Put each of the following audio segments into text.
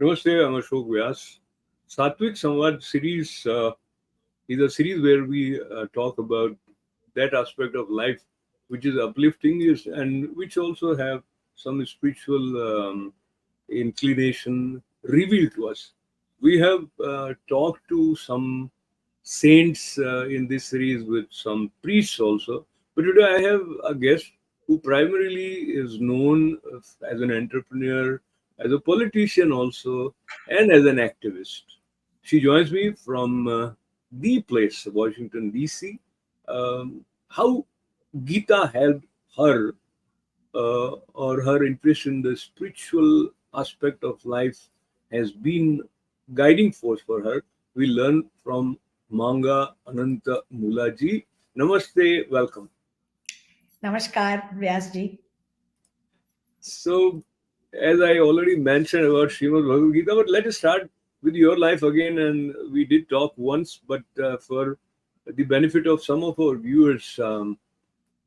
Namaste, I'm Ashok Vyas. Sattvic Samvad series is a series where we talk about that aspect of life which is uplifting is, and which also have some spiritual inclination revealed to us. We have talked to some saints in this series with some priests also, but today I have a guest who primarily is known as an entrepreneur, as a politician also, and as an activist. She joins me from the place, Washington, D.C. How Gita helped her or her interest in the spiritual aspect of life has been guiding force for her. We learn from Manga Anantmula ji. Namaste, welcome. Namaskar, Vyasji. So, as I already mentioned about Srimad Bhagavad Gita, but let us start with your life again. And we did talk once, but for the benefit of some of our viewers,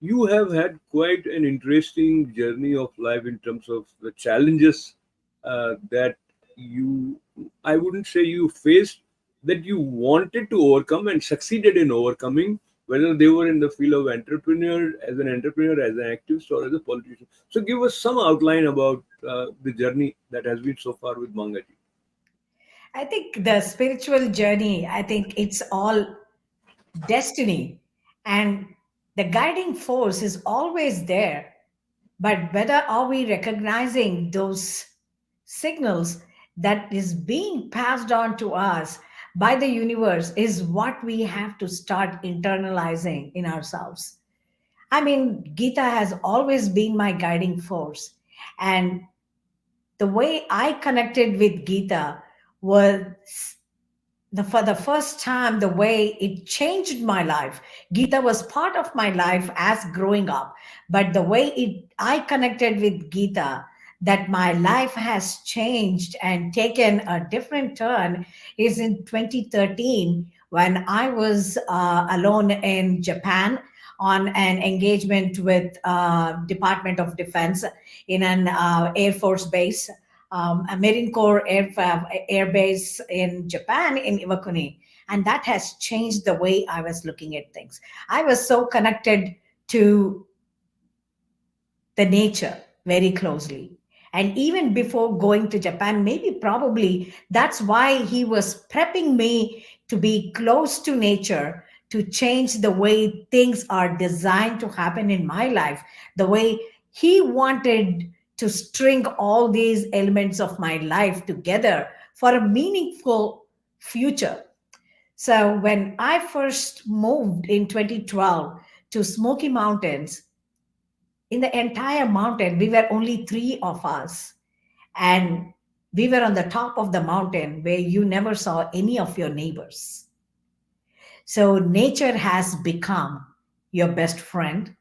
you have had quite an interesting journey of life in terms of the challenges that you, I wouldn't say you faced, that you wanted to overcome and succeeded in overcoming, whether they were in the field of entrepreneur, as an activist, or as a politician. So, give us some outline about the journey that has been so far with Mangaji. I think the spiritual journey, I think it's all destiny. And the guiding force is always there. But whether are we recognizing those signals that is being passed on to us by the universe is what we have to start internalizing in ourselves. I mean, Gita has always been my guiding force. And the way I connected with Gita was for the first time, the way it changed my life. Gita was part of my life as growing up, but the way I connected with Gita, that my life has changed and taken a different turn, is in 2013 when I was alone in Japan on an engagement with Department of Defense in an Air Force base, a Marine Corps air base in Japan, in Iwakuni. And that has changed the way I was looking at things. I was so connected to the nature very closely. And even before going to Japan, maybe probably that's why he was prepping me to be close to nature, to change the way things are designed to happen in my life, the way he wanted to string all these elements of my life together for a meaningful future. So when I first moved in 2012 to Smoky Mountains, in the entire mountain, we were only three of us. And we were on the top of the mountain where you never saw any of your neighbors. So nature has become your best friend.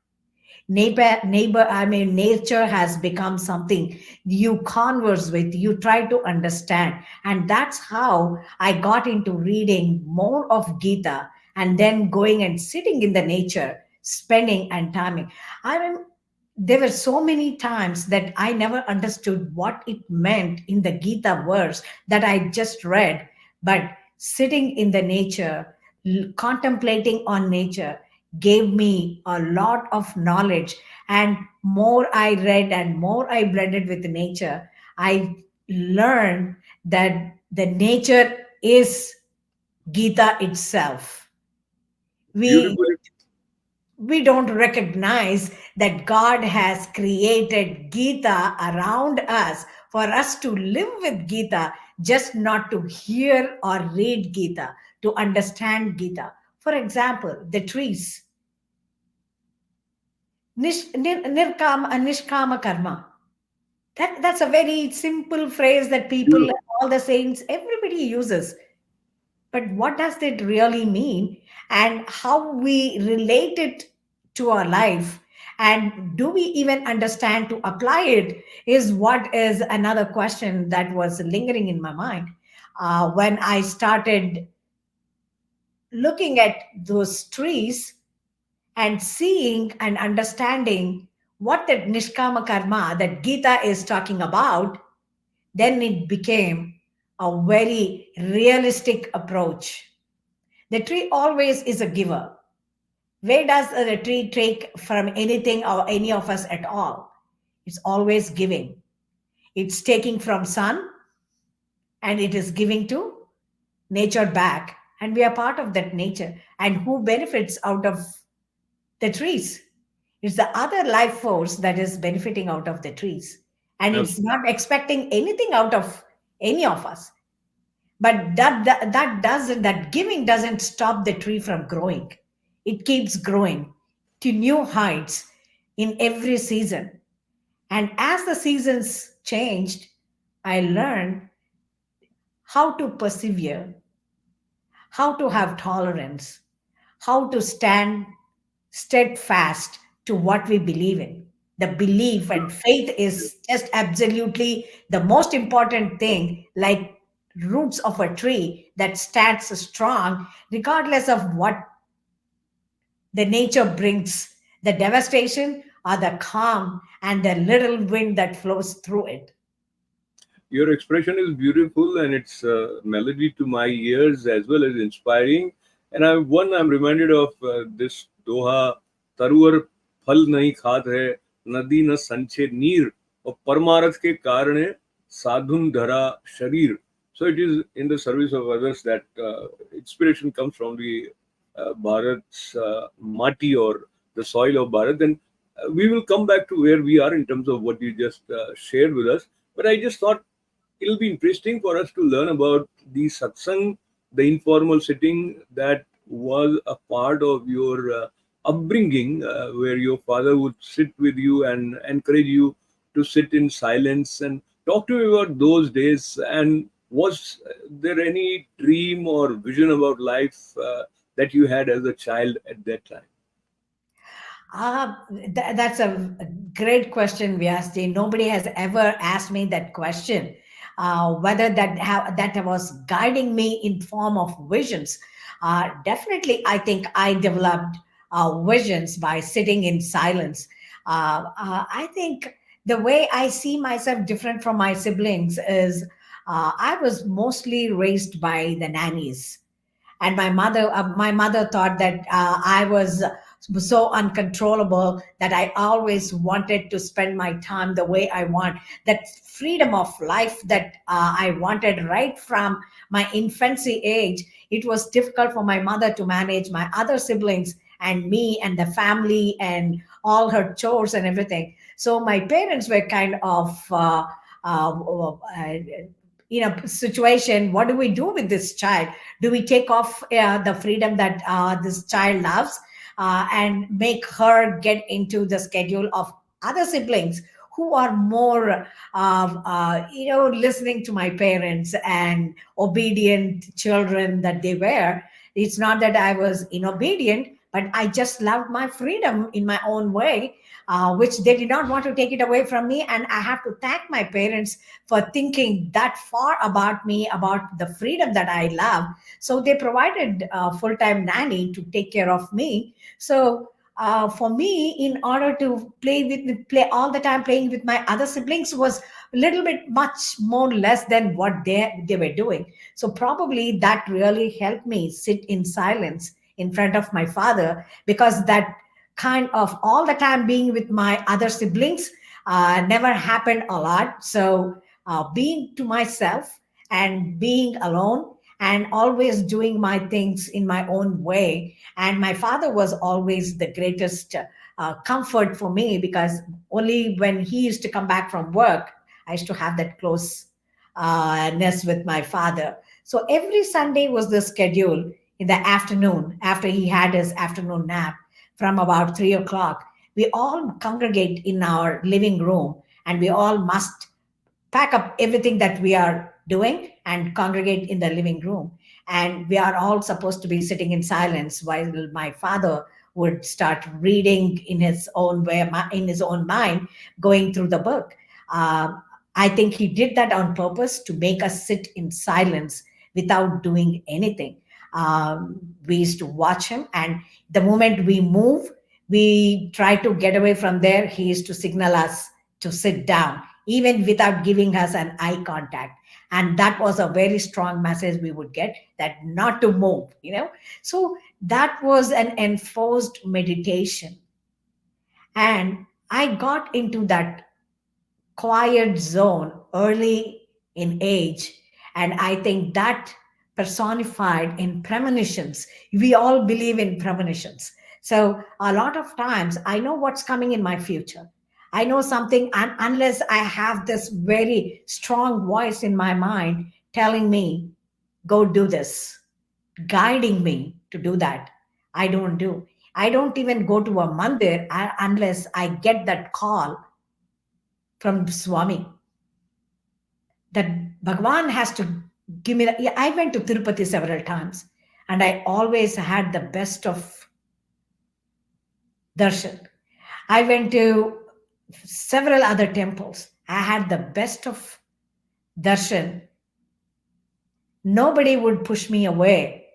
Nature has become something you converse with, you try to understand. And that's how I got into reading more of Gita and then going and sitting in the nature, spending and timing. I mean, there were so many times that I never understood what it meant in the Gita verse that I just read. But sitting in the nature, contemplating on nature, gave me a lot of knowledge. And more I read and more I blended with nature, I learned that the nature is Gita itself. We Beautifully. we don't recognize that God has created Gita around us for us to live with Gita, just not to hear or read Gita, to understand Gita. For example, the trees, nishkama karma. That's a very simple phrase that people, Beautiful. all the saints, everybody uses. But what does it really mean, and how we relate it to our life, and do we even understand to apply it, is what is another question that was lingering in my mind when I started looking at those trees and seeing and understanding what that nishkama karma that Gita is talking about. Then it became a very realistic approach. The tree always is a giver. Where does the tree take from anything or any of us at all? It's always giving. It's taking from sun and it is giving to nature back. And we are part of that nature. And who benefits out of the trees? It's the other life force that is benefiting out of the trees. And it's not expecting anything out of any of us. But that giving doesn't stop the tree from growing. It keeps growing to new heights in every season. And as the seasons changed, I learned how to persevere, how to have tolerance, how to stand steadfast to what we believe in. The belief and faith is just absolutely the most important thing, like roots of a tree that stands strong regardless of what the nature brings, the devastation or the calm and the little wind that flows through it. Your expression is beautiful and it's melody to my ears as well as inspiring. And I'm reminded of this doha, Taruar phal nahi khat hai, nadi na sanche neer, और परमारथ के कारण साधुन धरा शरीर. So it is in the service of others that inspiration comes from the Bharat's mati or the soil of Bharat. And we will come back to where we are in terms of what you just shared with us. But I just thought it'll be interesting for us to learn about the satsang, the informal sitting that was a part of your upbringing, where your father would sit with you and encourage you to sit in silence. And talk to me about those days. And was there any dream or vision about life that you had as a child at that time? That's a great question, Vyasji. Nobody has ever asked me that question. Whether that was guiding me in form of visions. Definitely, I think I developed visions by sitting in silence. I think the way I see myself different from my siblings is I was mostly raised by the nannies, and my mother thought that I was so uncontrollable that I always wanted to spend my time the way I want, that freedom of life that I wanted right from my infancy age. It was difficult for my mother to manage my other siblings and me and the family and all her chores and everything. So my parents were kind of situation. What do we do with this child? Do we take off the freedom that this child loves and make her get into the schedule of other siblings who are more listening to my parents and obedient children that they were? It's not that I was inobedient, but I just loved my freedom in my own way, which they did not want to take it away from me. And I have to thank my parents for thinking that far about me, about the freedom that I love. So they provided a full-time nanny to take care of me. So for me, in order to play all the time playing with my other siblings was a little bit much more less than what they were doing. So probably that really helped me sit in silence in front of my father, because that kind of all the time being with my other siblings never happened a lot. So being to myself and being alone and always doing my things in my own way. And my father was always the greatest comfort for me, because only when he used to come back from work, I used to have that close ness with my father. So every Sunday was the schedule in the afternoon after he had his afternoon nap from about 3 o'clock. We all congregate in our living room and we all must pack up everything that we are doing and congregate in the living room. And we are all supposed to be sitting in silence while my father would start reading in his own way, in his own mind, going through the book. Uh, I think he did that on purpose to make us sit in silence without doing anything. We used to watch him, and the moment we move, we try to get away from there. He used to signal us to sit down even without giving us an eye contact. And that was a very strong message we would get, that not to move. So that was an enforced meditation. And I got into that quiet zone early in age. And I think that personified in premonitions. We all believe in premonitions. So a lot of times I know what's coming in my future. I know something, and unless I have this very strong voice in my mind telling me, go do this, guiding me to do that, I don't do. I don't even go to a mandir unless I get that call from Swami that Bhagwan has to give me that. Yeah, I went to Tirupati several times and I always had the best of darshan. I went to several other temples. I had the best of darshan. Nobody would push me away.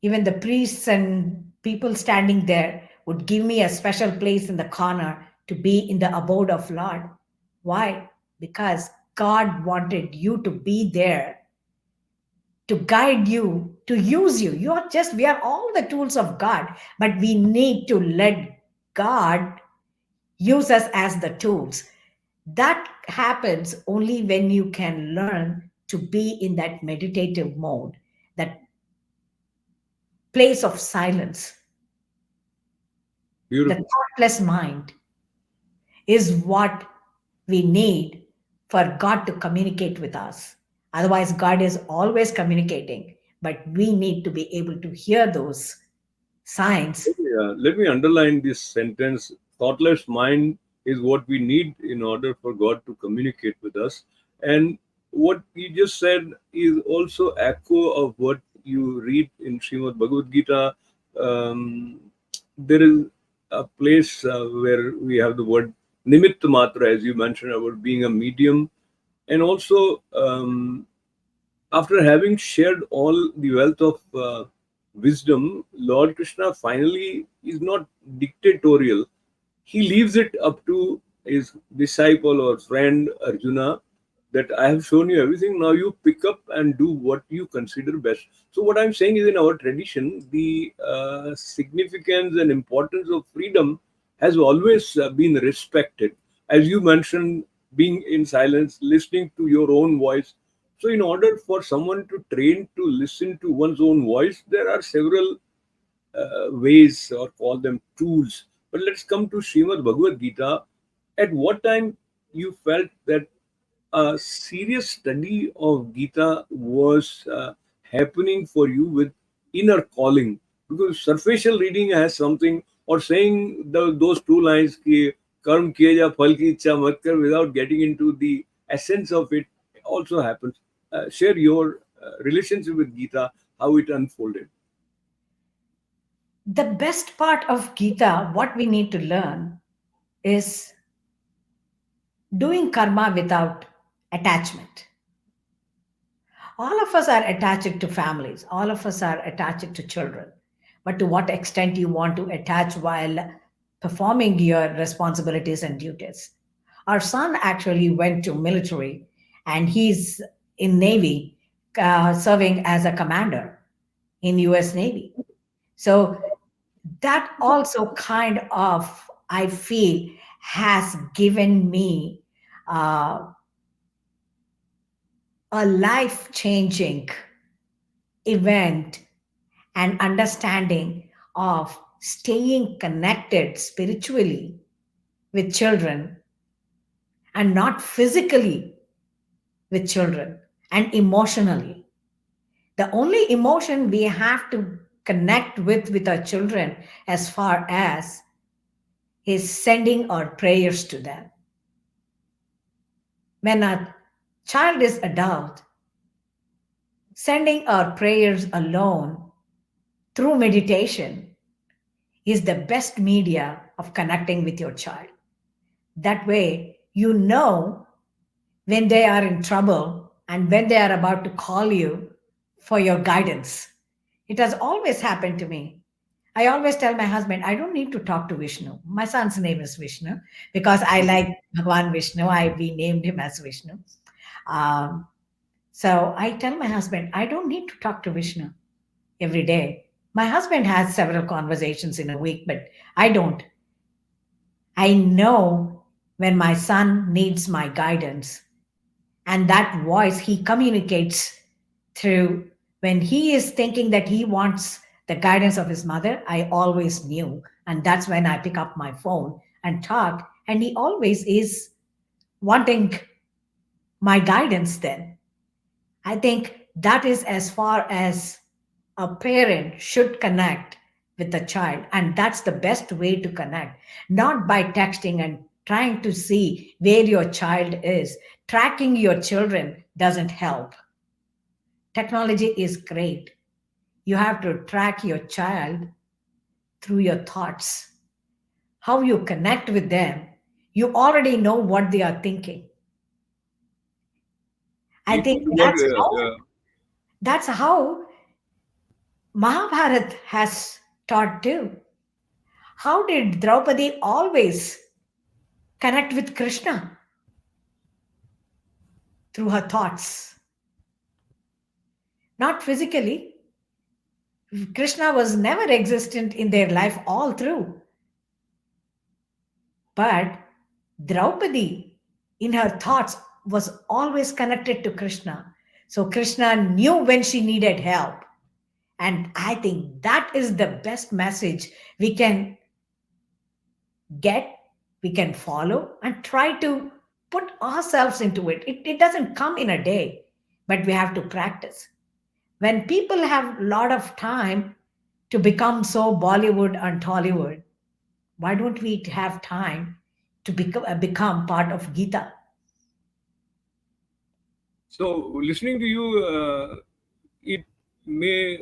Even the priests and people standing there would give me a special place in the corner to be in the abode of Lord. Why? Because God wanted you to be there, to guide you, to use you. We are all the tools of God, but we need to let God use us as the tools. That happens only when you can learn to be in that meditative mode, that place of silence. The Beautiful. thoughtless mind is what we need for God to communicate with us. Otherwise, God is always communicating, but we need to be able to hear those signs. Let me underline this sentence. Thoughtless mind is what we need in order for God to communicate with us. And what you just said is also echo of what you read in Srimad Bhagavad Gita. Um, there is a place where we have the word nimitta matra, as you mentioned, about being a medium. And also, after having shared all the wealth of wisdom, Lord Krishna finally is not dictatorial. He leaves it up to his disciple or friend Arjuna that I have shown you everything. Now you pick up and do what you consider best. So, what I'm saying is, in our tradition, the significance and importance of freedom has always been respected. As you mentioned, being in silence, listening to your own voice. So, in order for someone to train to listen to one's own voice, there are several ways, or call them tools. But let's come to Srimad Bhagavad Gita. At what time you felt that a serious study of Gita was happening for you with inner calling? Because superficial reading has something, or saying those two lines, ki, karm kiya ja phal ki ichha mat kar, without getting into the essence of it, also happens. Share your relationship with Gita, how it unfolded. The best part of Gita, what we need to learn, is doing karma without attachment. All of us are attached to families, all of us are attached to children. But to what extent you want to attach while performing your responsibilities and duties? Our son actually went to military and he's in Navy, serving as a commander in US Navy. So that also kind of, I feel, has given me uh, a life changing event and understanding of staying connected spiritually with children and not physically with children and emotionally. The only emotion we have to connect with our children as far as is sending our prayers to them. When a child is adult, sending our prayers alone through meditation is the best media of connecting with your child. That way, you know when they are in trouble and when they are about to call you for your guidance. It has always happened to me. I always tell my husband, I don't need to talk to Vishnu. My son's name is Vishnu because I like Bhagwan Vishnu. We named him as Vishnu. Um, So I tell my husband, I don't need to talk to Vishnu every day. My husband has several conversations in a week, but I don't. I know when my son needs my guidance, and that voice he communicates through when he is thinking that he wants the guidance of his mother. I always knew, and that's when I pick up my phone and talk, and he always is wanting my guidance. Then I think that is as far as a parent should connect with the child, and that's the best way to connect, not by texting and trying to see where your child is. Tracking your children doesn't help. Technology is great. You have to track your child through your thoughts, how you connect with them. You already know what they are thinking. I You think talked about that's how Mahabharat has taught too. How did Draupadi always connect with Krishna? Through her thoughts, not physically. Krishna was never existent in their life all through, but Draupadi, in her thoughts, was always connected to Krishna. So Krishna knew when she needed help. And I think that is the best message we can get, we can follow, and try to put ourselves into it. It doesn't come in a day, but we have to practice. When people have a lot of time to become so Bollywood and Tollywood, why don't we have time to become part of Gita? so listening to you, it may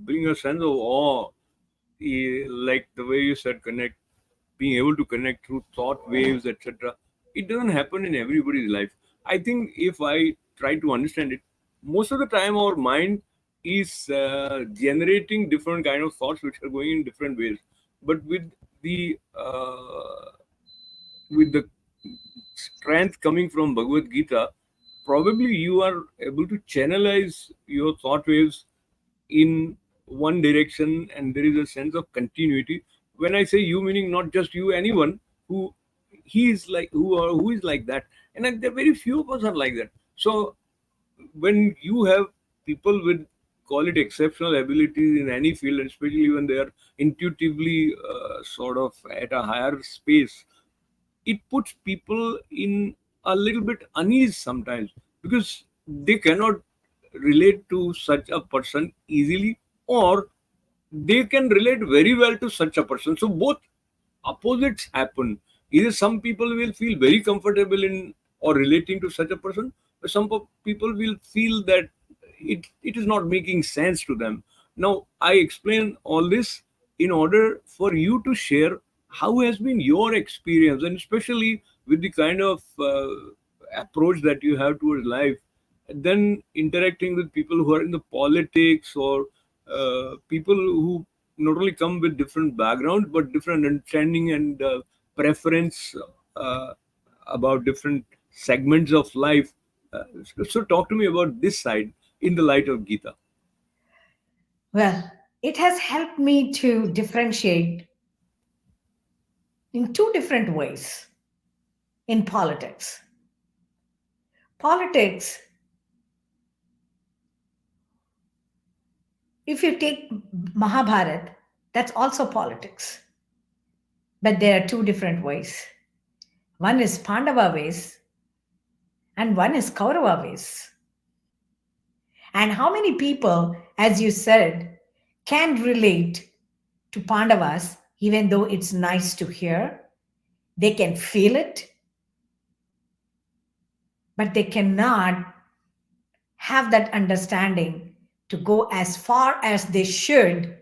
bring a sense of awe, like the way you said, connect, being able to connect through thought waves, etc. It doesn't happen in everybody's life. I think if I try to understand it, most of the time our mind is generating different kind of thoughts which are going in different ways. But the with the strength coming from Bhagavad Gita, probably you are able to channelize your thought waves in one direction, and there is a sense of continuity. When I say you, meaning not just you, anyone who he is like who is like that, and there are very few of us are like that. So when you have people with, call it, exceptional abilities in any field, and especially when they are intuitively sort of at a higher space, it puts people in a little bit unease sometimes, because they cannot relate to such a person easily, or they can relate very well to such a person. So both opposites happen. Either some people will feel very comfortable in or relating to such a person, but some people will feel that it is not making sense to them. Now, I explain all this in order for you to share how has been your experience, and especially with the kind of approach that you have towards life, then interacting with people who are in the politics, or people who not only come with different backgrounds but different understanding and preference uh, about different segments of life. So talk to me about this side in the light of Gita. Well, it has helped me to differentiate in two different ways in politics. Politics, if you take Mahabharat, that's also politics, but there are two different ways. One is Pandava ways, and one is Kaurava ways. And how many people, as you said, can relate to Pandavas, even though it's nice to hear? They can feel it, but they cannot have that understanding to go as far as they should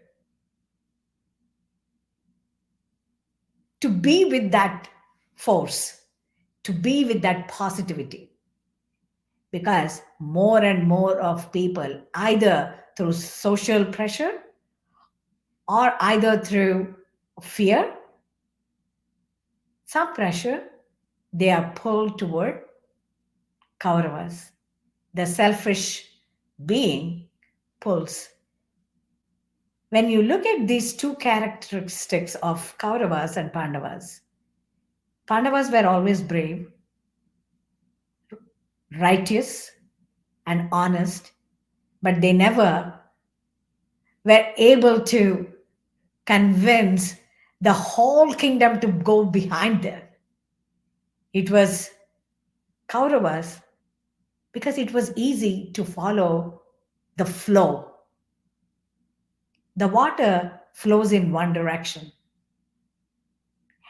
to be with that force, to be with that positivity. Because more and more of people, either through social pressure or either through fear, some pressure, they are pulled toward Kauravas. the selfish being, pulls. When you look at these two characteristics of Kauravas and Pandavas, Pandavas were always brave, righteous, and honest, but they never were able to convince the whole kingdom to go behind them. It was Kauravas because it was easy to follow the flow. The water flows in one direction,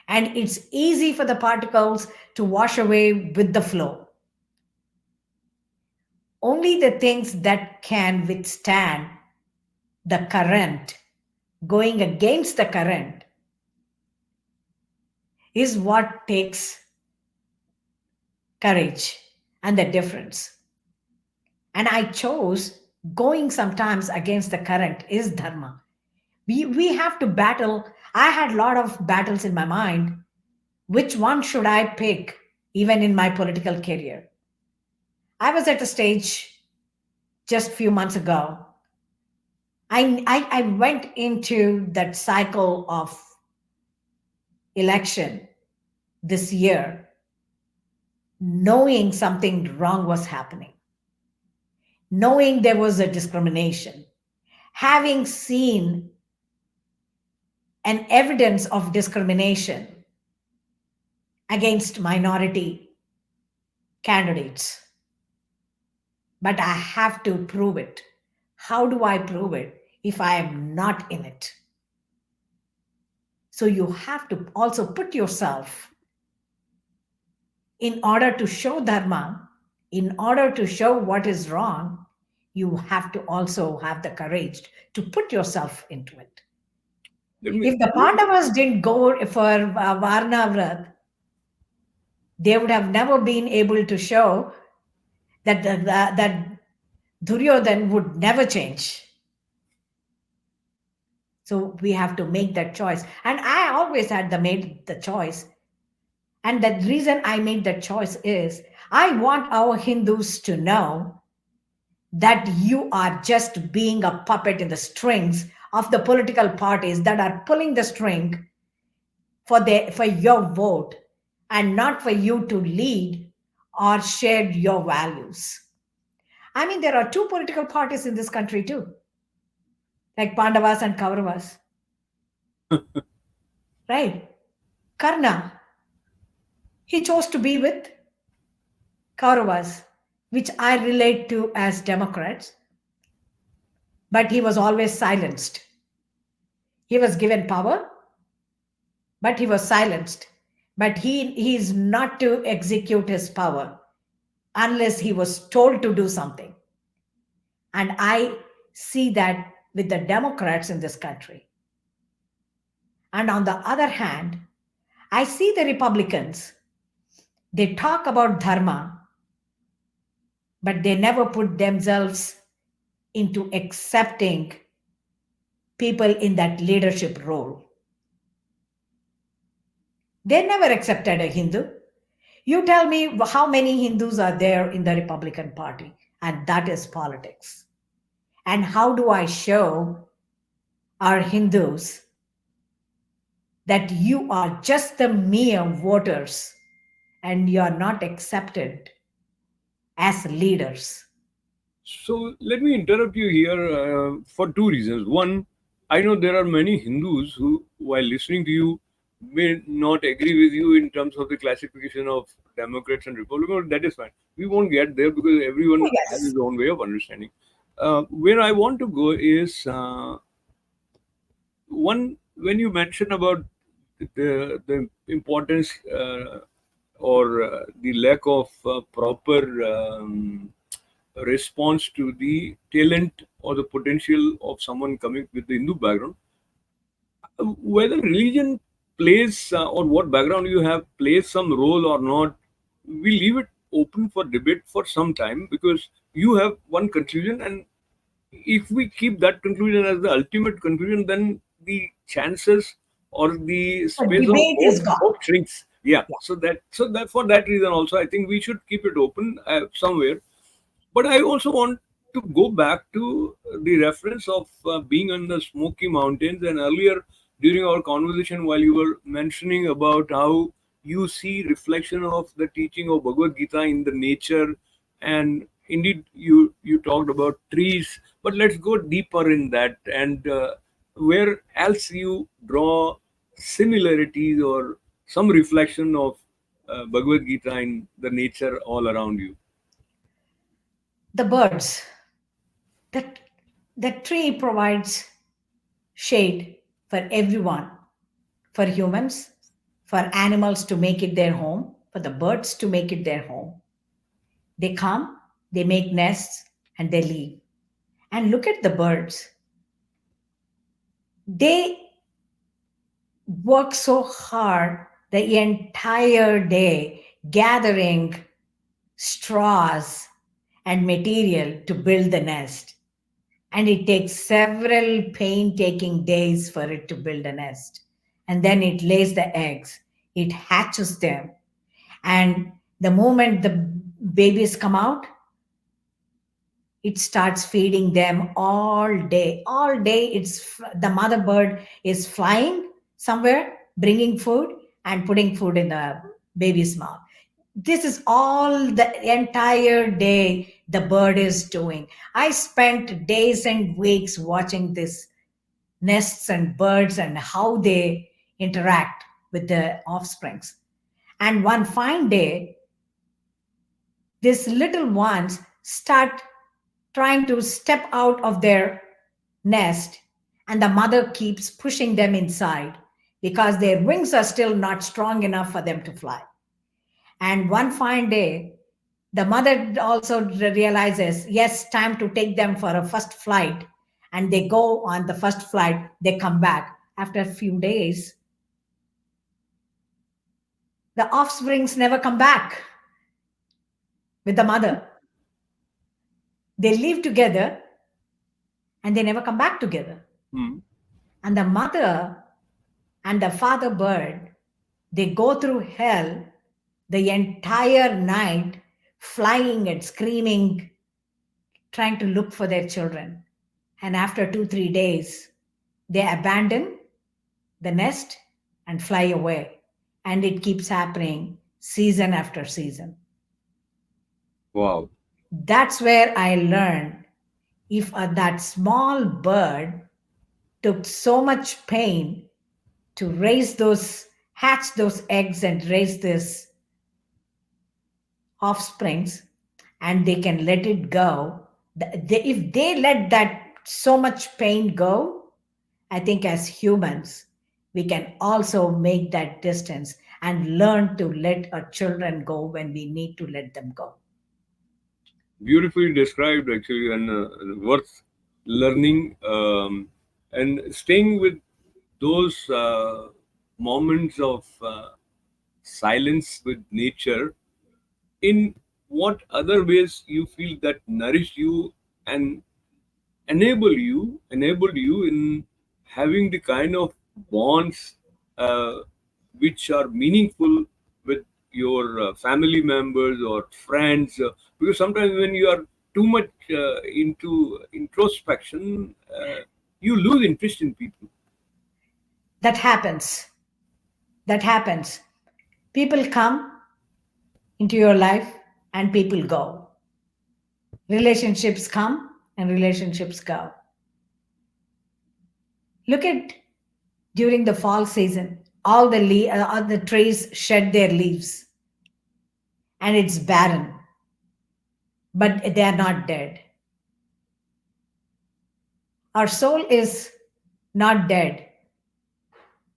and it's easy for the particles to wash away with the flow. Only the things that can withstand the current, going against the current, is what takes courage and the difference. And I chose going sometimes against the current is dharma. We have to battle. I had a lot of battles in my mind. Which one should I pick, even in my political career? I was at a stage just few months ago. I went into that cycle of election this year knowing something wrong was happening, knowing there was a discrimination, having seen an evidence of discrimination against minority candidates. But I have to prove it. How do I prove it if I am not in it? So you have to also put yourself in order to show dharma, in order to show what is wrong, you have to also have the courage to put yourself into it. Let me If the Pandavas didn't go for Varna Vrat, they would have never been able to show that Duryodhan would never change. So we have to make that choice. And I always had made the choice. And the reason I made that choice is I want our Hindus to know that you are just being a puppet in the strings of the political parties that are pulling the string for your vote and not for you to lead or share your values. I mean, there are two political parties in this country too, like Pandavas and Kauravas, right? Karna, he chose to be with Kauravas, which I relate to as Democrats, but he was always silenced. He was given power, but he was silenced. But he is not to execute his power unless he was told to do something. And I see that with the Democrats in this country. And on the other hand, I see the Republicans, they talk about dharma, but they never put themselves into accepting people in that leadership role. They never accepted a Hindu. You tell me how many Hindus are there in the Republican Party, and that is politics. And how do I show our Hindus that you are just the mere voters and you are not accepted as leaders? So let me interrupt you here for two reasons. One, I know there are many Hindus who, while listening to you, may not agree with you in terms of the classification of Democrats and Republicans. That is fine. We won't get there because Oh, everyone has yes. his own way of understanding. Where I want to go is one, when you mention about the importance or the lack of proper response to the talent or the potential of someone coming with the Hindu background, whether religion plays or what background you have plays some role or not, we leave it open for debate for some time, because you have one conclusion, and if we keep that conclusion as the ultimate conclusion, then the chances or the The space of debate is gone. hope shrinks. Yeah. Yeah. So that for that reason also, I think we should keep it open somewhere. But I also want to go back to the reference of being on the Smoky Mountains. And earlier during our conversation, while you were mentioning about how you see reflection of the teaching of Bhagavad Gita in the nature, and indeed you talked about trees. But let's go deeper in that, and where else you draw similarities or some reflection of Bhagavad Gita in the nature all around you. The birds, that the tree provides shade for everyone, for humans, for animals to make it their home, for the birds to make it their home. They come, they make nests, and they leave. And look at the birds. They work so hard the entire day gathering straws and material to build the nest. And it takes several painstaking days for it to build a nest. And then it lays the eggs, it hatches them. And the moment the babies come out, it starts feeding them all day the mother bird is flying somewhere bringing food and putting food in the baby's mouth. This is all the entire day the bird is doing. I spent days and weeks watching this nests and birds and how they interact with the offsprings. And one fine day these little ones start trying to step out of their nest, and the mother keeps pushing them inside because their wings are still not strong enough for them to fly. And one fine day, the mother also realizes, yes, time to take them for a first flight. And they go on the first flight, they come back. After a few days, the offsprings never come back with the mother. They live together and they never come back together. Hmm. And the mother and the father bird, they go through hell the entire night, flying and screaming, trying to look for their children. And after 2, 3 days, they abandon the nest and fly away. And it keeps happening season after season. Wow. That's where I learned if that small bird took so much pain to raise those, hatch those eggs and raise this offsprings, and they can let it go. If they let that so much pain go, I think as humans, we can also make that distance and learn to let our children go when we need to let them go. Beautifully described, actually, and worth learning, and staying with those moments of silence with nature. In what other ways you feel that nourished you and enabled you in having the kind of bonds uh, which are meaningful with your family members or friends, because sometimes when you are too much into introspection, you lose interest in people. That happens. That happens. People come into your life and people go. Relationships come and relationships go. Look at during the fall season, all the trees shed their leaves and it's barren, but they are not dead. Our soul is not dead.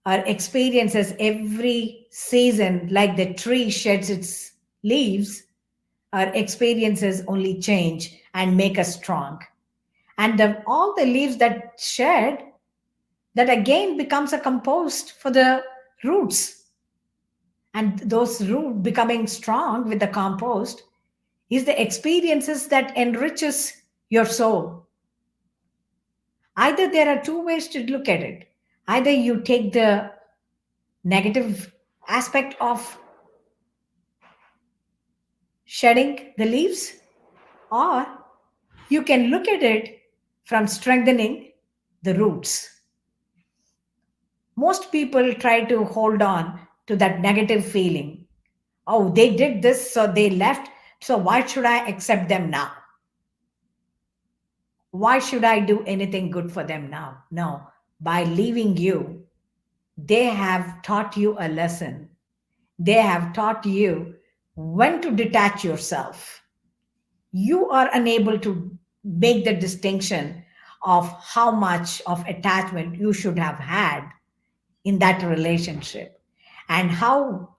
Our experiences every season, like the tree sheds its leaves, our experiences only change and make us strong. And all the leaves that shed, that again becomes a compost for the roots. And those roots becoming strong with the compost is the experiences that enriches your soul. Either there are two ways to look at it. Either you take the negative aspect of shedding the leaves, Or you can look at it from strengthening the roots. Most people try to hold on to that negative feeling. Oh, they did this, so they left. So why should I accept them now? Why should I do anything good for them now? No, by leaving you, they have taught you a lesson. They have taught you when to detach yourself. You are unable to make the distinction of how much of attachment you should have had in that relationship, and how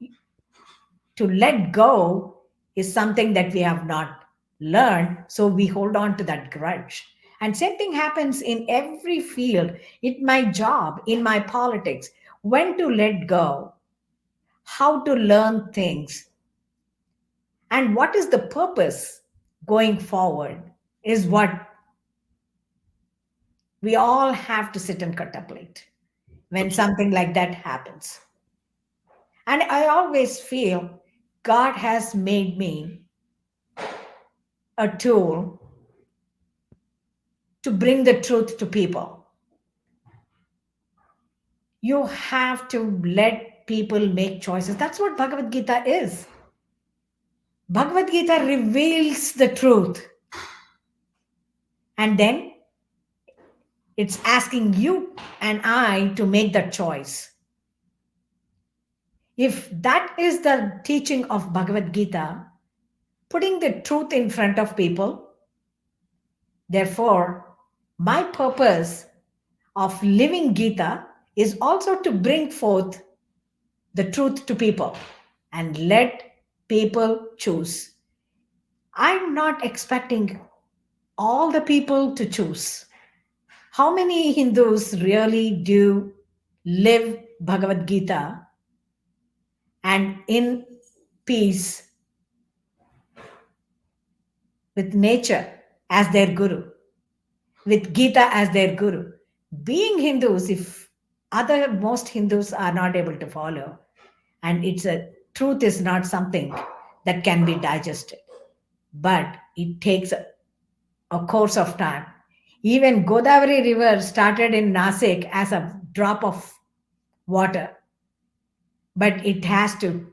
to let go is something that we have not learned, so we hold on to that grudge. And same thing happens in every field, in my job, in my politics. When to let go, how to learn things, and what is the purpose going forward is what we all have to sit and contemplate when Absolutely. something like that happens. And I always feel God has made me a tool to bring the truth to people. You have to let people make choices. That's what Bhagavad Gita is. Bhagavad Gita reveals the truth, and then it's asking you and I to make that choice. If that is the teaching of Bhagavad Gita, putting the truth in front of people, therefore, my purpose of living Gita is also to bring forth the truth to people and let people choose. I'm not expecting all the people to choose. How many Hindus really do live Bhagavad Gita and in peace with nature as their guru, with Gita as their guru? Being Hindus, if other most Hindus are not able to follow, and it's a truth is not something that can be digested, but it takes a course of time. Even Godavari River started in Nasik as a drop of water, but it has to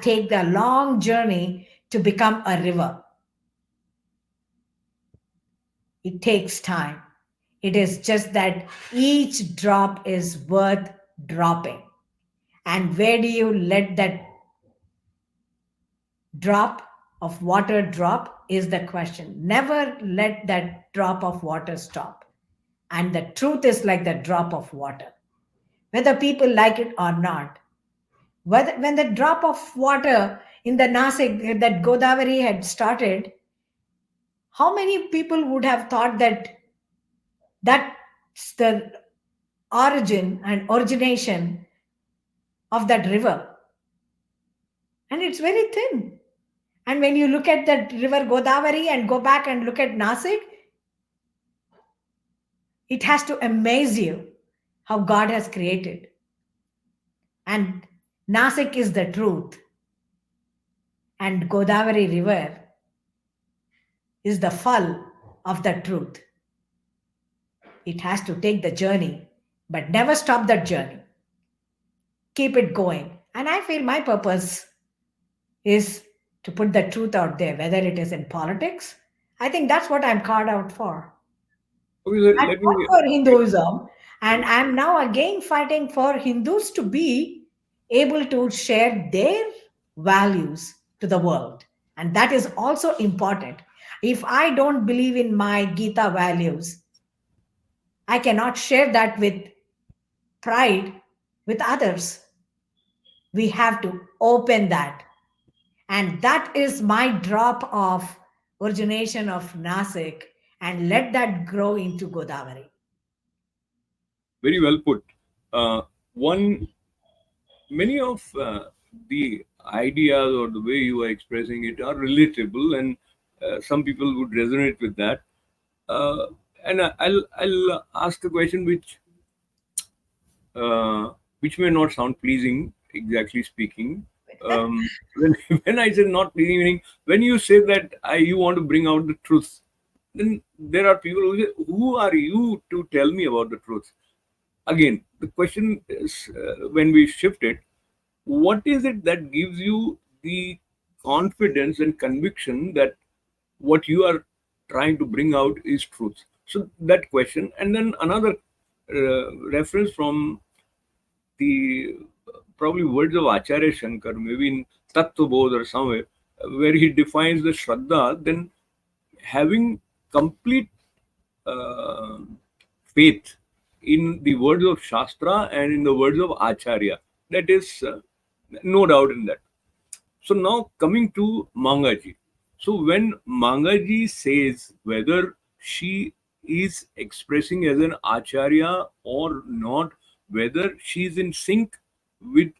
take the long journey to become a river. It takes time. It is just that each drop is worth dropping. And where do you let that drop of water drop is the question. Never let that drop of water stop. And the truth is like the drop of water, whether people like it or not. Whether, when the drop of water in the Nasik that Godavari had started, how many people would have thought that that's the origin and origination of that river? And it's very thin. And when you look at that river Godavari and go back and look at Nasik, it has to amaze you how God has created. And Nasik is the truth, and Godavari River is the fall of the truth. It has to take the journey, but never stop that journey. Keep it going. And I feel my purpose is to put the truth out there, whether it is in politics. I think that's what I'm called out for. Okay, I let fought me. for Hinduism, and I'm now again fighting for Hindus to be able to share their values to the world. And that is also important. If I don't believe in my Gita values, I cannot share that with pride with others. We have to open that. And that is my drop of origination of Nasik, and let that grow into Godavari. Very well put. One, many of the ideas or the way you are expressing it are relatable, and some people would resonate with that. Uh, and I'll ask a question uh, which may not sound pleasing, exactly speaking. When, when I say not meaning, when you say that you want to bring out the truth, then there are people who say, who are you to tell me about the truth? Again, the question is, when we shift it, what is it that gives you the confidence and conviction that what you are trying to bring out is truth? So that question, and then another reference from the probably words of Acharya Shankar, maybe in Tattva Bodh or somewhere, where he defines the Shraddha, then having complete uh, faith in the words of Shastra and in the words of Acharya. That is no doubt in that. So now coming to Mangaji. So when Mangaji says whether she is expressing as an acharya or not, whether she is in sync with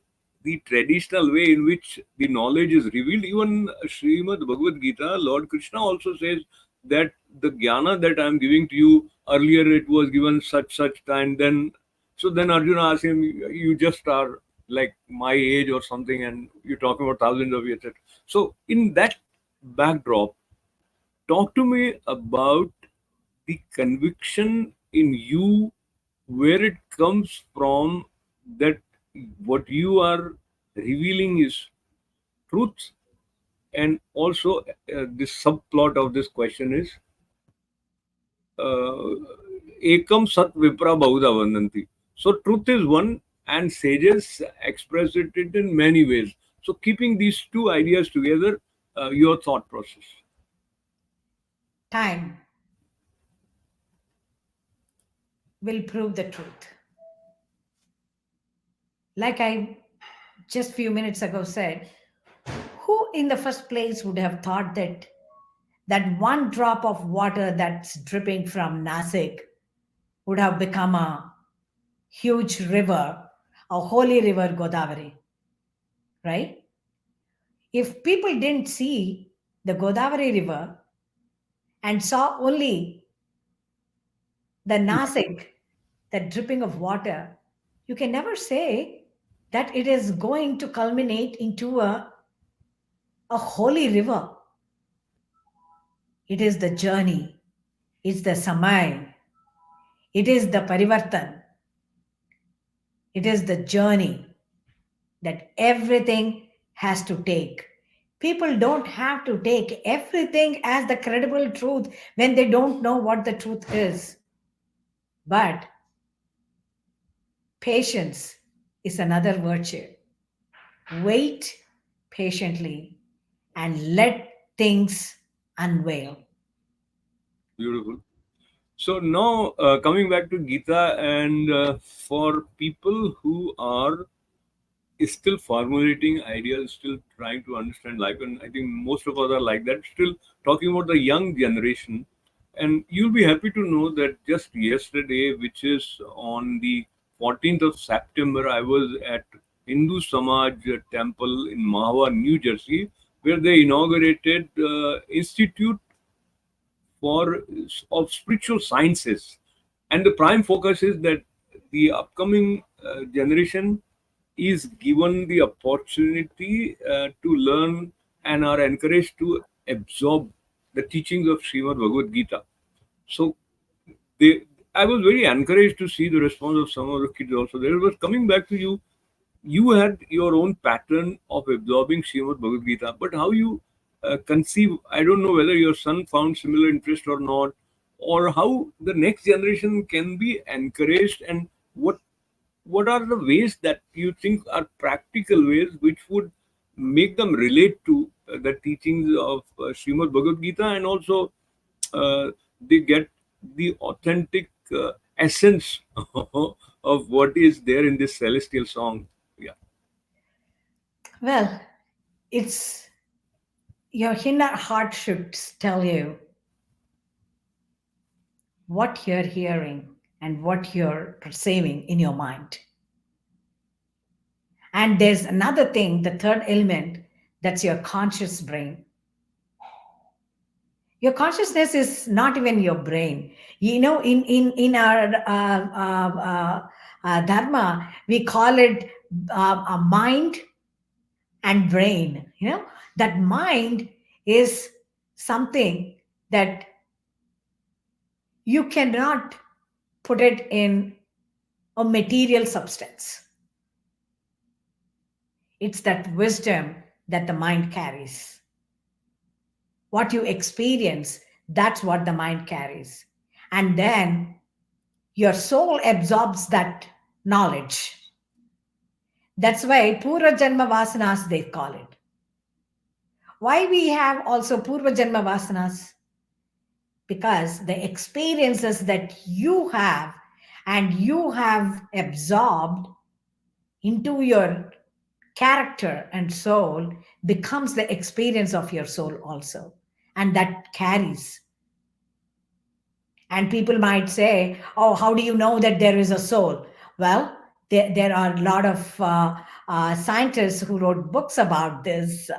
the traditional way in which the knowledge is revealed, even Srimad Bhagavad Gita, Lord Krishna also says that the jnana that I am giving to you, earlier it was given such time, then so then Arjuna asked him, you just are like my age or something, and you're talking about thousands of years. So, in that backdrop, talk to me about the conviction in you, where it comes from, that what you are revealing is truth, and also this subplot of this question is uh, ekam sat vipra bahuda vandanti. So truth is one, and sages express it in many ways. So keeping these two ideas together, your thought process. Time will prove the truth. Like I just few minutes ago said, who in the first place would have thought that that one drop of water that's dripping from Nasik would have become a huge river, a holy river Godavari, right? If people didn't see the Godavari river and saw only the Nasik, the dripping of water, you can never say that it is going to culminate into a holy river. It is the journey, it's the samai, it is the parivartan, it is the journey that everything has to take. People don't have to take everything as the credible truth when they don't know what the truth is. But patience is another virtue. Wait patiently and let things unveil. Beautiful. So now coming back to Gita, and for people who are still formulating ideas, still trying to understand life, and I think most of us are like that, still talking about the young generation. And you'll be happy to know that just yesterday, which is on the 14th of September, I was at Hindu Samaj Temple in Mahwah, New Jersey, where they inaugurated Institute for of spiritual sciences, and the prime focus is that the upcoming generation is given the opportunity to learn and are encouraged to absorb the teachings of Srimad Bhagavad Gita. So they, I was very encouraged to see the response of some of the kids also. There was coming back to you, you had your own pattern of absorbing Srimad Bhagavad Gita, but how you conceive, I don't know whether your son found similar interest or not, or how the next generation can be encouraged, and what are the ways that you think are practical ways which would make them relate to the teachings of Srimad Bhagavad Gita, and also they get the authentic essence of what is there in this celestial song. Yeah, Well, it's your inner heart should tell you what you're hearing and what you're perceiving in your mind. And there's another thing, the third element, that's your conscious brain. Your consciousness is not even your brain. You know, in our dharma, we call it a mind and brain. That mind is something that you cannot put it in a material substance. It's that wisdom that the mind carries. What you experience, that's what the mind carries. And then your soul absorbs that knowledge. That's why Purva Janma Vasanas, they call it. Why we have also Purva Janma Vasanas? Because the experiences that you have and you have absorbed into your character and soul becomes the experience of your soul also. And that carries. And people might say, oh, how do you know that there is a soul? Well, there are a lot of scientists who wrote books about this,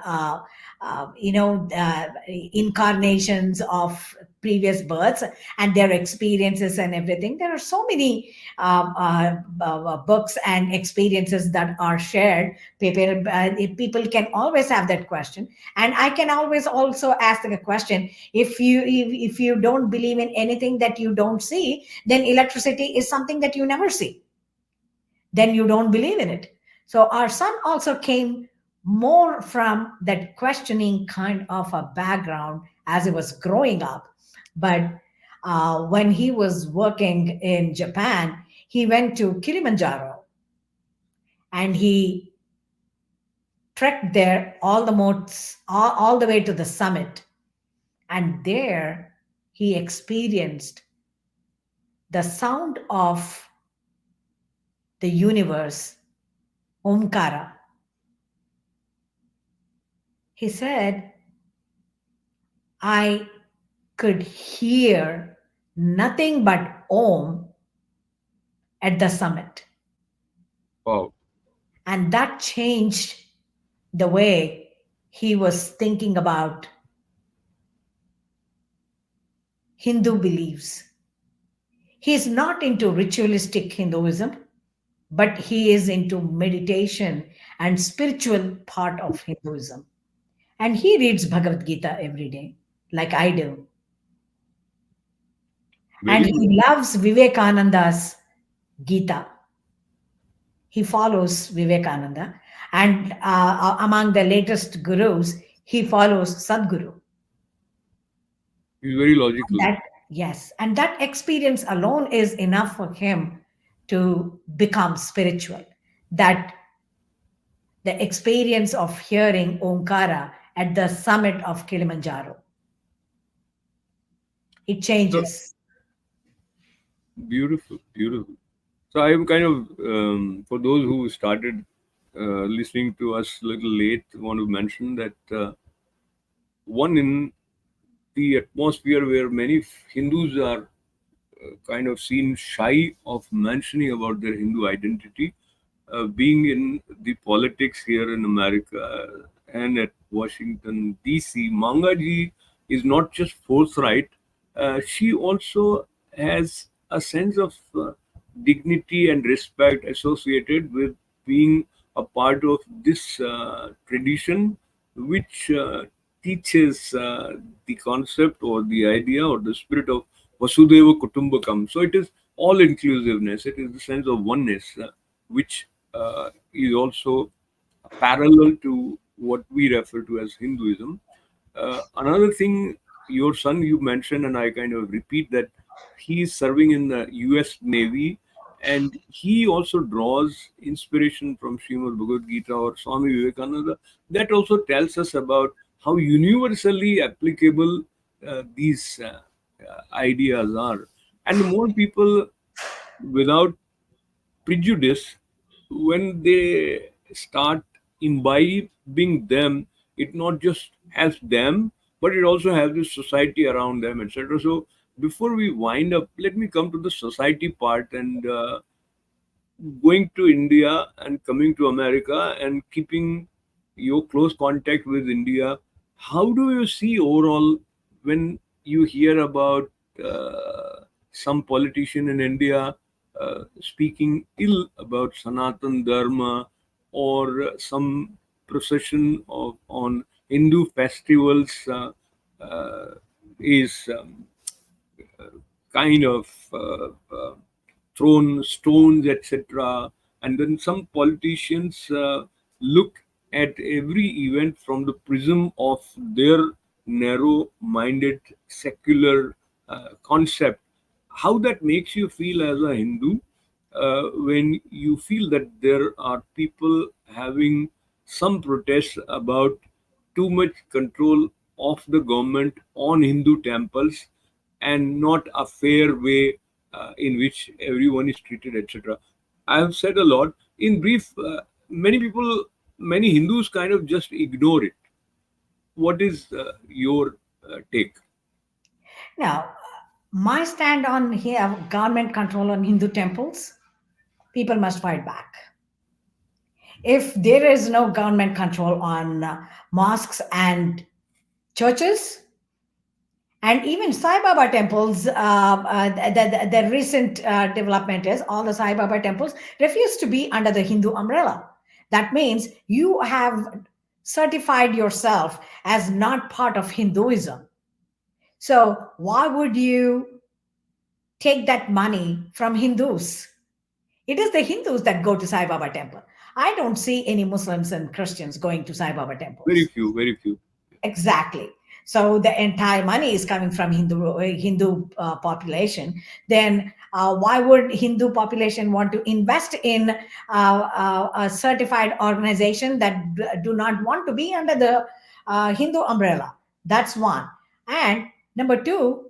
incarnations of previous births and their experiences and everything. There are so many books and experiences that are shared. People can always have that question. And I can always also ask the question, if you don't believe in anything that you don't see, then electricity is something that you never see, then you don't believe in it. So our son also came more from that questioning kind of a background as he was growing up. But when he was working in Japan, he went to Kilimanjaro and he trekked there all the way to the summit. And there he experienced the sound of the universe, Omkara. He said, I could hear nothing but Om at the summit. Wow. And that changed the way he was thinking about Hindu beliefs. He is not into ritualistic Hinduism, but he is into meditation and spiritual part of Hinduism. And he reads Bhagavad Gita every day, like I do. And Very good. he loves Vivekananda's Gita. He follows Vivekananda. And among the latest gurus, he follows Sadguru. He's very And logical. that, yes, and that experience alone is enough for him to become spiritual. That the experience of hearing Omkara at the summit of Kilimanjaro, it So changes. beautiful, beautiful. So I'm kind of, for those who started listening to us a little late, want to mention that one in the atmosphere where many Hindus are kind of seen shy of mentioning about their Hindu identity, being in the politics here in America and at Washington, D.C., Mangaji is not just forthright, she also has a sense of dignity and respect associated with being a part of this tradition, which teaches the concept or the idea or the spirit of Vasudeva Kutumbakam. So it is all inclusiveness, it is the sense of oneness, which is also parallel to what we refer to as Hinduism. Another thing, your son, you mentioned, and I kind of repeat that he is serving in the U.S. Navy, and he also draws inspiration from Srimad Bhagavad Gita or Swami Vivekananda. That also tells us about how universally applicable these ideas are. And more people, without prejudice, when they start imbibing them, it not just helps them, but it also helps the society around them, etc. So before we wind up, let me come to the society part and going to India and coming to America and keeping your close contact with India. How do you see overall when you hear about some politician in India speaking ill about Sanatan Dharma or some procession of on Hindu festivals uh, is kind of thrown stones, etc. And then some politicians look at every event from the prism of their narrow minded secular concept. How that makes you feel as a Hindu when you feel that there are people having some protests about too much control of the government on Hindu temples and not a fair way in which everyone is treated, etc. I have said a lot. In brief, many people, many Hindus kind of just ignore it. What is your take? Now, my stand on here government control on Hindu temples, people must fight back. If there is no government control on mosques and churches, and even Sai Baba temples, the recent development is all the Sai Baba temples refuse to be under the Hindu umbrella. That means you have certified yourself as not part of Hinduism. So why would you take that money from Hindus? It is the Hindus that go to Sai Baba temple. I don't see any Muslims and Christians going to Sai Baba Very temples. few, very few. Exactly. So the entire money is coming from Hindu population. Then why would Hindu population want to invest in a certified organization that do not want to be under the Hindu umbrella? That's one. And number two,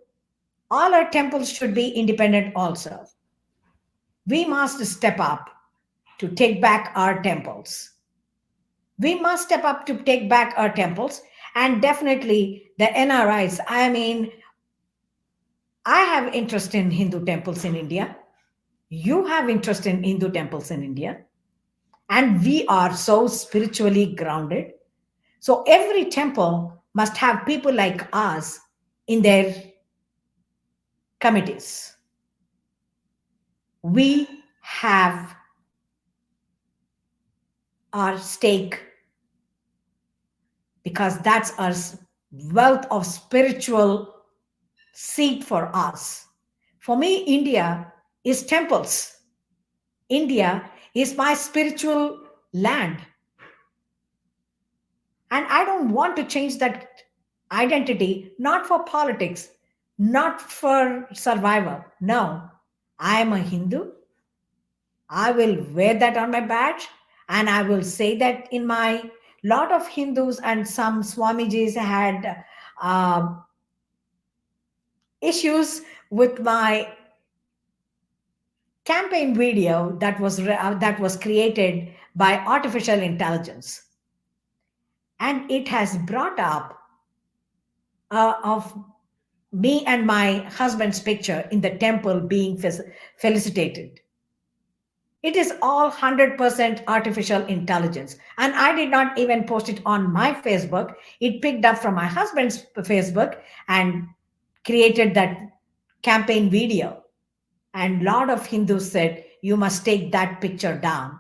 all our temples should be independent also. We must step up to take back our temples. We must step up to take back our temples. And definitely the NRIs. I mean, I have interest in Hindu temples in India. You have interest in Hindu temples in India. And we are so spiritually grounded. So every temple must have people like us in their committees. We have our stake because that's our wealth of spiritual seed for us. For me, India is temples. India is my spiritual land. And I don't want to change that identity, not for politics, not for survival. No, I am a Hindu. I will wear that on my badge and I will say that in my lot of Hindus and some Swamijis had issues with my campaign video that was created by artificial intelligence, and it has brought up of me and my husband's picture in the temple being felicitated. It is all 100% artificial intelligence, and I did not even post it on my Facebook. It picked up from my husband's Facebook and created that campaign video. And a lot of Hindus said, you must take that picture down.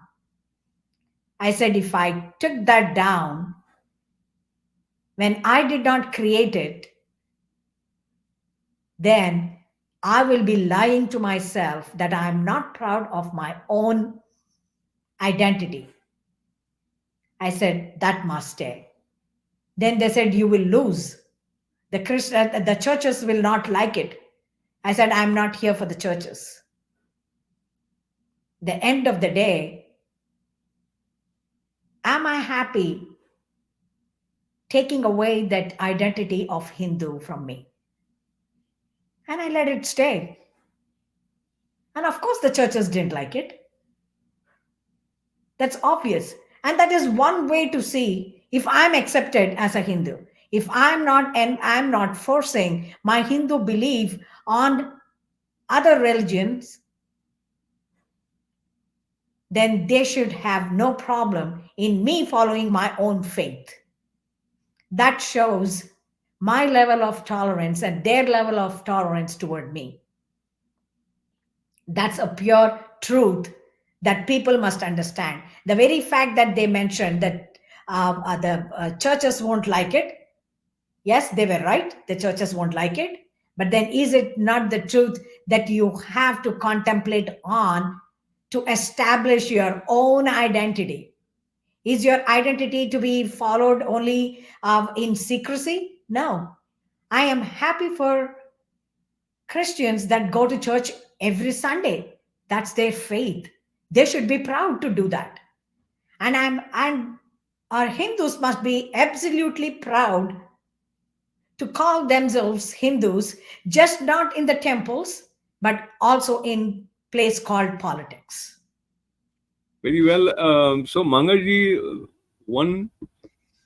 I said, if I took that down when I did not create it, then I will be lying to myself that I am not proud of my own identity. I said, that must stay. Then they said, you will lose. The churches will not like it. I said, I'm not here for the churches. The end of the day, am I happy taking away that identity of Hindu from me? And I let it stay. And of course, the churches didn't like it. That's obvious. And that is one way to see if I'm accepted as a Hindu. If I'm not, and I'm not forcing my Hindu belief on other religions, then they should have no problem in me following my own faith. That shows my level of tolerance and their level of tolerance toward me. That's a pure truth that people must understand. The very fact that they mentioned that the churches won't like it. Yes, they were right. The churches won't like it. But then, is it not the truth that you have to contemplate on to establish your own identity? Is your identity to be followed only in secrecy? No. I am happy for Christians that go to church every Sunday. That's their faith. They should be proud to do that. And our Hindus must be absolutely proud to call themselves Hindus, just not in the temples, but also in place called politics. Very well. So, Mangaji, one,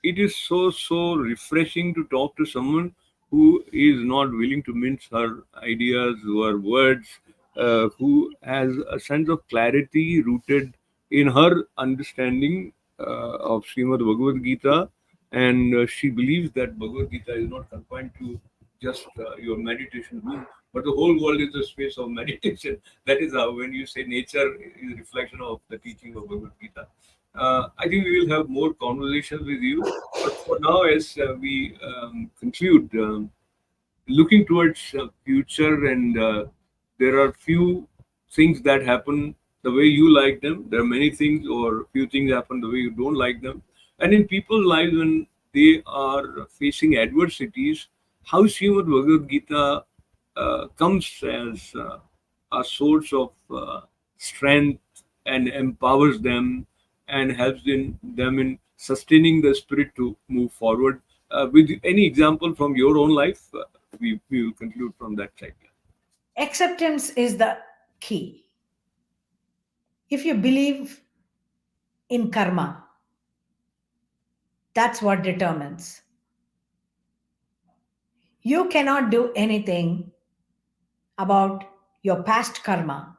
it is so refreshing to talk to someone who is not willing to mince her ideas or words, who has a sense of clarity rooted in her understanding of Srimad Bhagavad Gita, and she believes that Bhagavad Gita is not confined to just your meditation room, but the whole world is a space of meditation. That is how, when you say nature is a reflection of the teaching of Bhagavad Gita. I think we will have more conversations with you. But for now, as we conclude, looking towards future, and there are few things that happen the way you like them. There are many things, or few things happen the way you don't like them. And in people's lives, when they are facing adversities, how Srimad Bhagavad Gita comes as a source of strength and empowers them and helps them in sustaining the spirit to move forward. With any example from your own life, we will conclude from that side. Acceptance is the key. If you believe in karma, that's what determines. You cannot do anything about your past karma,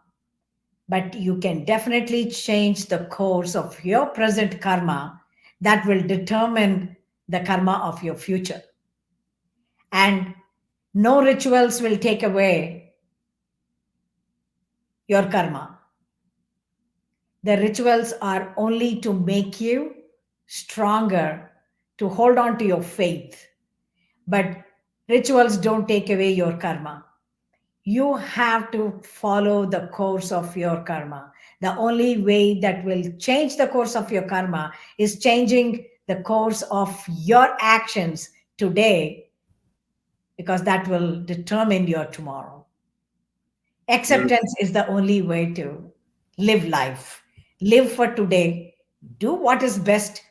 but you can definitely change the course of your present karma that will determine the karma of your future. And no rituals will take away your karma. The rituals are only to make you stronger, to hold on to your faith. But rituals don't take away your karma. You have to follow the course of your karma. The only way that will change the course of your karma is changing the course of your actions today, because that will determine your tomorrow. Well, Acceptance is the only way to live life. Live for today. Do what is best,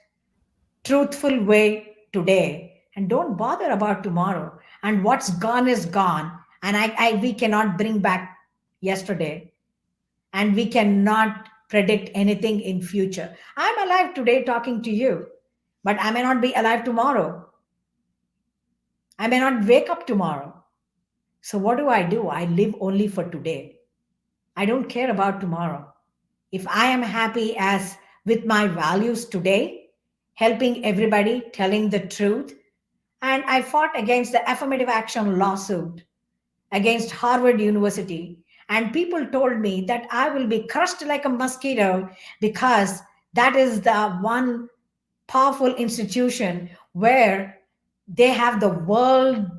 truthful way today, and don't bother about tomorrow. And what's gone is gone. And we cannot bring back yesterday, and we cannot predict anything in future. I'm alive today talking to you, but I may not be alive tomorrow. I may not wake up tomorrow. So what do? I live only for today. I don't care about tomorrow. If I am happy as with my values today, helping everybody, telling the truth, and I fought against the affirmative action lawsuit against Harvard University, and people told me that I will be crushed like a mosquito because that is the one powerful institution where they have the world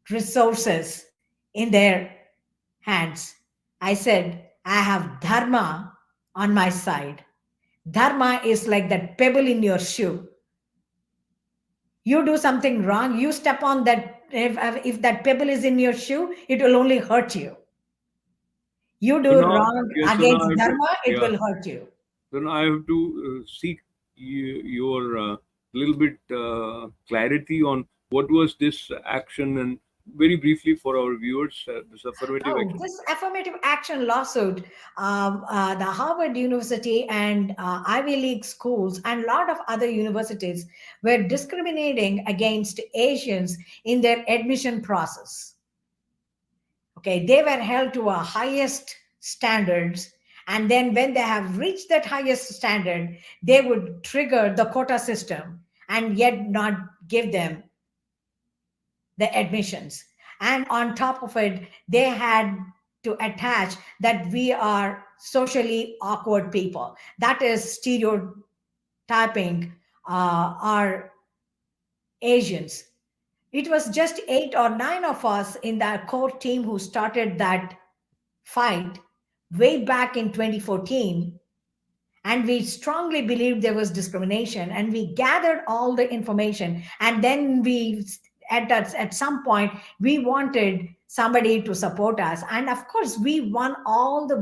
resources in their hands. I said, I have dharma on my side. Dharma is like that pebble in your shoe. You do something wrong, you step on that. If that pebble is in your shoe, it will only hurt you. You so do now, wrong yes, so now I against have to, dharma, it yeah. will hurt you. So now I have to seek your little bit clarity on what was this action, and very briefly for our viewers, this affirmative Oh, action. this affirmative action lawsuit, the Harvard University and Ivy League schools and a lot of other universities were discriminating against Asians in their admission process. Okay, they were held to a highest standards, and then when they have reached that highest standard, they would trigger the quota system and yet not give them the admissions. And on top of it, they had to attach that we are socially awkward people. That is stereotyping are Asians. It was just 8 or 9 of us in that core team who started that fight way back in 2014. And we strongly believed there was discrimination. And we gathered all the information. And then at some point, we wanted somebody to support us. And of course, we went all the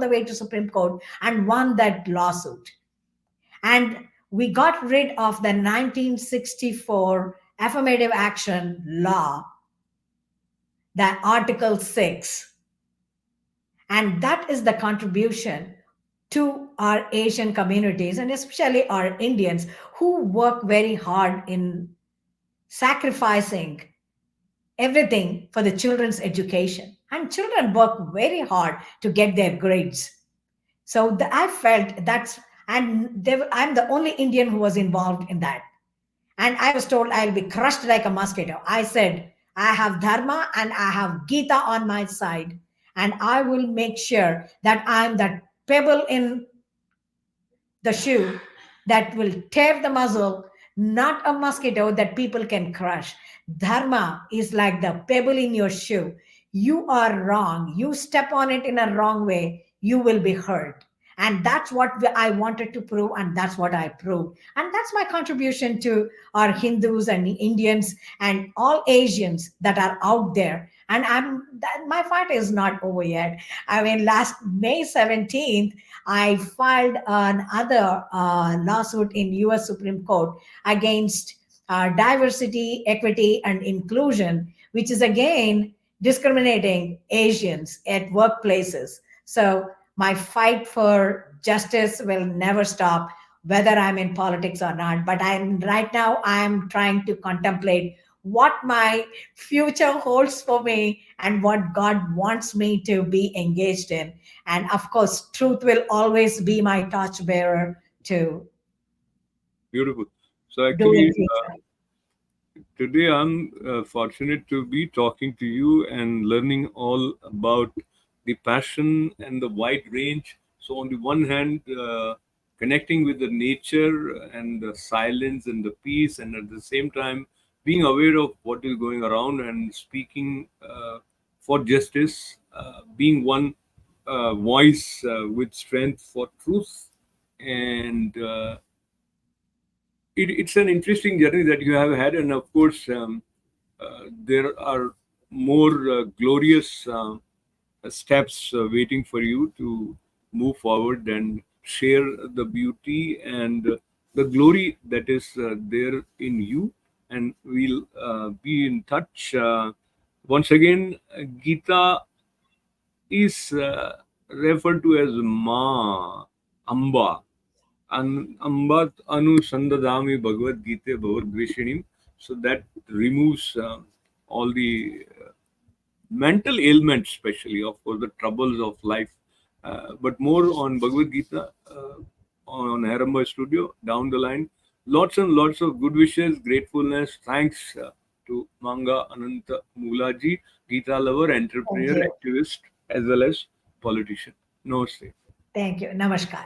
way to Supreme Court and won that lawsuit. And we got rid of the 1964 affirmative action law, the Article 6. And that is the contribution to our Asian communities and especially our Indians who work very hard in sacrificing everything for the children's education. And children work very hard to get their grades. So I felt I'm the only Indian who was involved in that. And I was told I'll be crushed like a mosquito. I said, I have Dharma and I have Gita on my side. And I will make sure that I'm that pebble in the shoe that will tear the muzzle, not a mosquito that people can crush. Dharma is like the pebble in your shoe. You are wrong. You step on it in a wrong way, you will be hurt. And that's what I wanted to prove, and that's what I proved. And that's my contribution to our Hindus and Indians and all Asians that are out there. And my fight is not over yet. I mean, last May 17th, I filed another lawsuit in US Supreme Court against diversity, equity, and inclusion, which is again discriminating Asians at workplaces. So my fight for justice will never stop, whether I'm in politics or not. But right now I'm trying to contemplate what my future holds for me and what God wants me to be engaged in. And of course, truth will always be my torchbearer to Beautiful. So do actually, it right. today I'm fortunate to be talking to you and learning all about the passion and the wide range. So on the one hand, connecting with the nature and the silence and the peace, and at the same time being aware of what is going around and speaking for justice, being one voice with strength for truth, and it's an interesting journey that you have had, and of course, there are more glorious steps waiting for you to move forward and share the beauty and the glory that is there in you. And we'll be in touch. Once again, Gita is referred to as Ma Amba. Ambat Anusandadami Bhagavad Gita Bhavad Grishinim. So that removes all the mental ailments, especially, of course, the troubles of life. But more on Bhagavad Gita on Haramba Studio down the line. Lots and lots of good wishes, gratefulness, thanks to Manga Anantmula ji, Gita lover, Thank entrepreneur, you. activist, as well as politician. Namaste. Thank you. Namaskar.